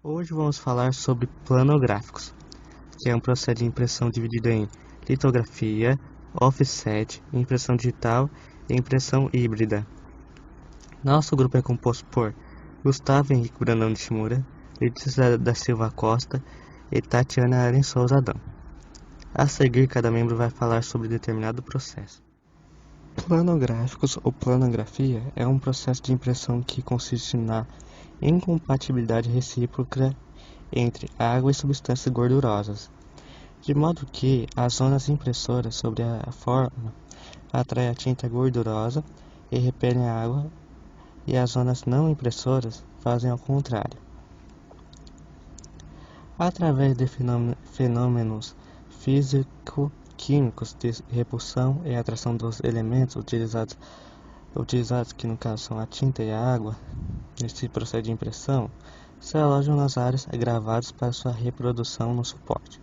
Hoje vamos falar sobre planográficos, que é um processo de impressão dividido em litografia, offset, impressão digital e impressão híbrida. Nosso grupo é composto por Gustavo Henrique Brandão de Shimura, Letícia da Silva Costa e Tatiana Aren Souza Adão. A seguir, cada membro vai falar sobre determinado processo. Planográficos ou planografia é um processo de impressão que consiste na incompatibilidade recíproca entre água e substâncias gordurosas, de modo que as zonas impressoras sobre a forma atraem a tinta gordurosa e repelem a água, e as zonas não impressoras fazem ao contrário. Através de fenômenos físico-químicos de repulsão e atração dos elementos utilizados que no caso são a tinta e a água, nesse processo de impressão, se alojam nas áreas gravadas para sua reprodução no suporte,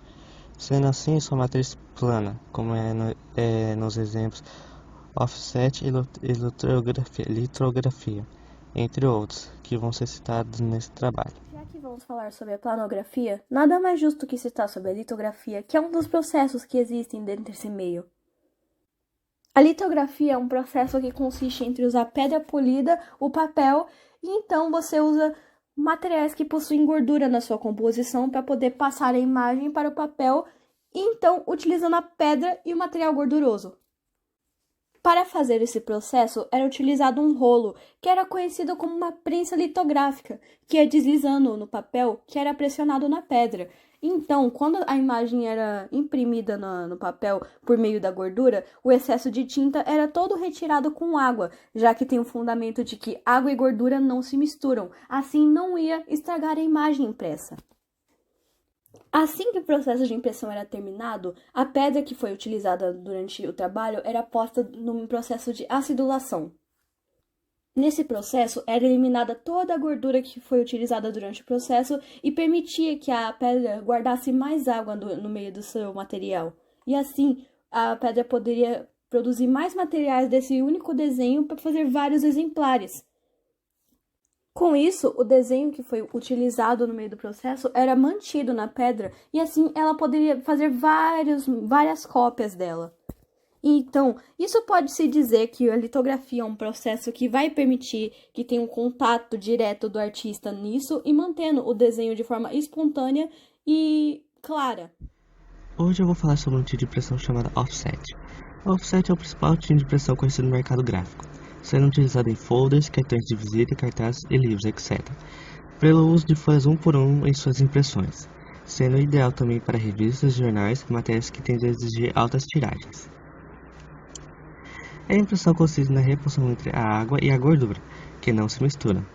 sendo assim sua matriz plana, como nos exemplos offset e litografia, entre outros, que vão ser citados nesse trabalho. Já que vamos falar sobre a planografia, nada mais justo que citar sobre a litografia, que é um dos processos que existem dentro desse meio. A litografia é um processo que consiste entre usar pedra polida, o papel, e então você usa materiais que possuem gordura na sua composição para poder passar a imagem para o papel, e então utilizando a pedra e o material gorduroso. Para fazer esse processo, era utilizado um rolo, que era conhecido como uma prensa litográfica, que ia deslizando no papel, que era pressionado na pedra. Então, quando a imagem era imprimida no papel por meio da gordura, o excesso de tinta era todo retirado com água, já que tem o fundamento de que água e gordura não se misturam, assim não ia estragar a imagem impressa. Assim que o processo de impressão era terminado, a pedra que foi utilizada durante o trabalho era posta num processo de acidulação. Nesse processo, era eliminada toda a gordura que foi utilizada durante o processo e permitia que a pedra guardasse mais água no meio do seu material. E assim, a pedra poderia produzir mais materiais desse único desenho para fazer vários exemplares. Com isso, o desenho que foi utilizado no meio do processo era mantido na pedra e assim ela poderia fazer várias cópias dela. Então, isso pode-se dizer que a litografia é um processo que vai permitir que tenha um contato direto do artista nisso e mantendo o desenho de forma espontânea e clara. Hoje eu vou falar sobre um tipo de impressão chamada offset. O offset é o principal tipo de impressão conhecido no mercado gráfico, sendo utilizado em folders, cartões de visita, cartazes e livros, etc., pelo uso de folhas 1 por 1 em suas impressões, sendo ideal também para revistas, jornais e matérias que tendem a exigir altas tiragens. A impressão consiste na repulsão entre a água e a gordura, que não se misturam,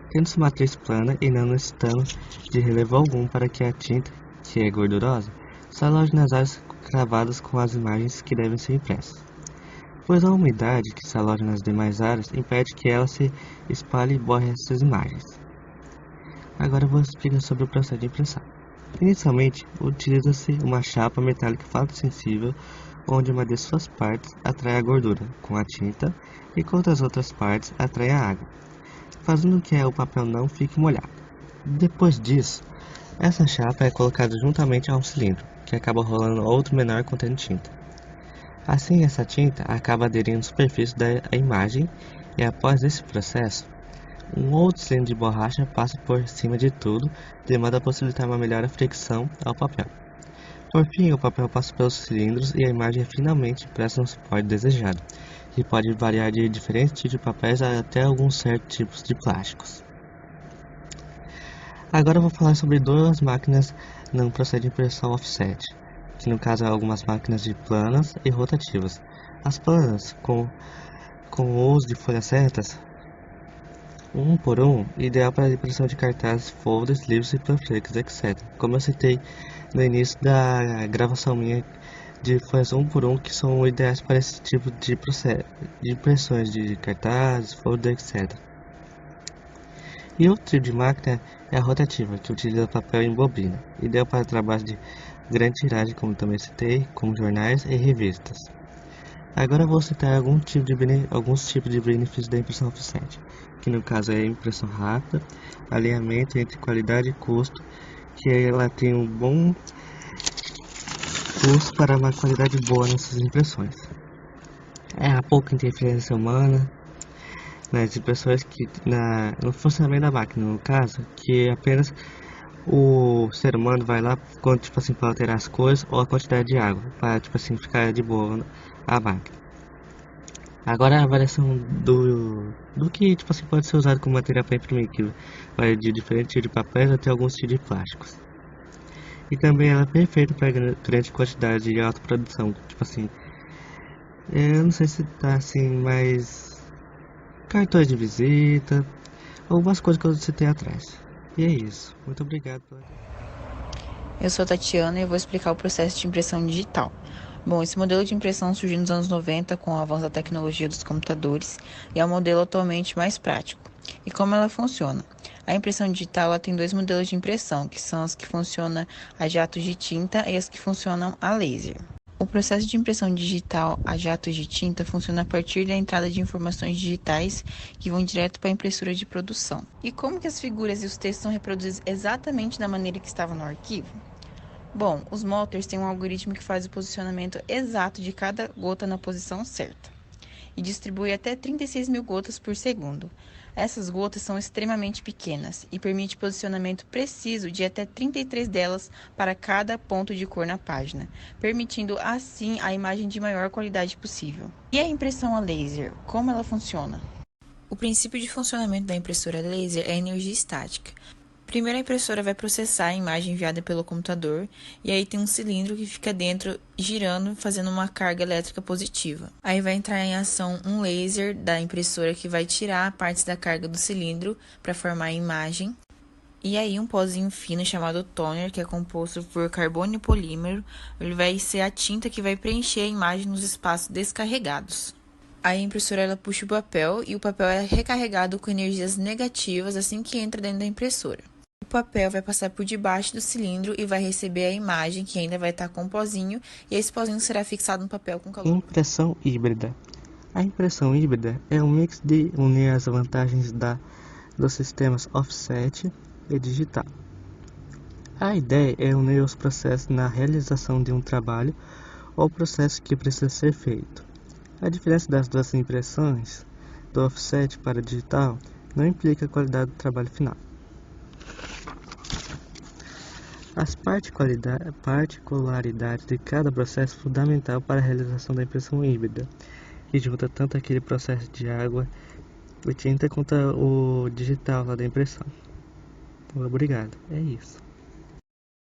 tendo sua matriz plana e não necessitando de relevo algum para que a tinta, que é gordurosa, se aloje nas áreas cravadas com as imagens que devem ser impressas, pois a umidade que se aloja nas demais áreas impede que ela se espalhe e borre essas imagens. Agora eu vou explicar sobre o processo de impressão. Inicialmente, utiliza-se uma chapa metálica fotossensível, onde uma de suas partes atrai a gordura com a tinta e contra as outras partes atrai a água, fazendo com que o papel não fique molhado. Depois disso, essa chapa é colocada juntamente a um cilindro, que acaba rolando outro menor contendo tinta. Assim, essa tinta acaba aderindo à superfície da imagem e, após esse processo, um outro cilindro de borracha passa por cima de tudo, de modo a possibilitar uma melhor fricção ao papel. Por fim, o papel passa pelos cilindros e a imagem é finalmente impressa no suporte desejado, que pode variar de diferentes tipos de papéis até alguns certos tipos de plásticos. Agora eu vou falar sobre duas máquinas no processo de impressão offset, que no caso são algumas máquinas de planas e rotativas. As planas, com o uso de folhas retas, 1 por 1, ideal para a impressão de cartazes, folders, livros e panfletos, etc. Como eu citei no início da gravação minha de folhas 1 por 1, que são ideais para esse tipo de processo, de impressões de cartazes, folders, etc. E outro tipo de máquina é a rotativa, que utiliza papel em bobina, ideal para trabalhos de grande tiragem, como também citei, como jornais e revistas. Agora eu vou citar alguns tipos de benefícios da impressão offset, que no caso é a impressão rápida, alinhamento entre qualidade e custo, que ela tem um bom custo para uma qualidade boa nessas impressões. A pouca interferência humana nas impressões, no funcionamento da máquina, no caso, que apenas o ser humano vai lá quando, para alterar as cores ou a quantidade de água, para, ficar de boa a máquina. Agora a avaliação do que, pode ser usado como material para imprimir, que vai de diferentes tipos de papéis até alguns tipos de plásticos. E também ela é perfeita para grande quantidade e alta produção, eu não sei se tá assim, mas cartões de visita, algumas coisas que eu citei atrás. E é isso. Muito obrigado. Eu sou a Tatiana e eu vou explicar o processo de impressão digital. Bom, esse modelo de impressão surgiu nos anos 90 com o avanço da tecnologia dos computadores e é o modelo atualmente mais prático. E como ela funciona? A impressão digital ela tem dois modelos de impressão, que são as que funcionam a jato de tinta e as que funcionam a laser. O processo de impressão digital a jato de tinta funciona a partir da entrada de informações digitais que vão direto para a impressora de produção. E como que as figuras e os textos são reproduzidos exatamente da maneira que estavam no arquivo? Bom, os molters têm um algoritmo que faz o posicionamento exato de cada gota na posição certa e distribui até 36 mil gotas por segundo. Essas gotas são extremamente pequenas e permite posicionamento preciso de até 33 delas para cada ponto de cor na página, permitindo assim a imagem de maior qualidade possível. E a impressão a laser, como ela funciona? O princípio de funcionamento da impressora laser é a energia estática. Primeiro a impressora vai processar a imagem enviada pelo computador e aí tem um cilindro que fica dentro girando, fazendo uma carga elétrica positiva. Aí vai entrar em ação um laser da impressora que vai tirar partes da carga do cilindro para formar a imagem. E aí um pozinho fino chamado toner, que é composto por carbono e polímero, ele vai ser a tinta que vai preencher a imagem nos espaços descarregados. Aí a impressora ela puxa o papel e o papel é recarregado com energias negativas assim que entra dentro da impressora. O papel vai passar por debaixo do cilindro e vai receber a imagem, que ainda vai estar com um pozinho, e esse pozinho será fixado no papel com calor. Impressão híbrida. A impressão híbrida é um mix de unir as vantagens dos sistemas offset e digital. A ideia é unir os processos na realização de um trabalho ou processo que precisa ser feito. A diferença das duas impressões, do offset para digital, não implica a qualidade do trabalho final. As particularidades de cada processo é fundamental para a realização da impressão híbrida, que junta tanto aquele processo de água e tinta quanto o digital lá da impressão. Obrigado, é isso.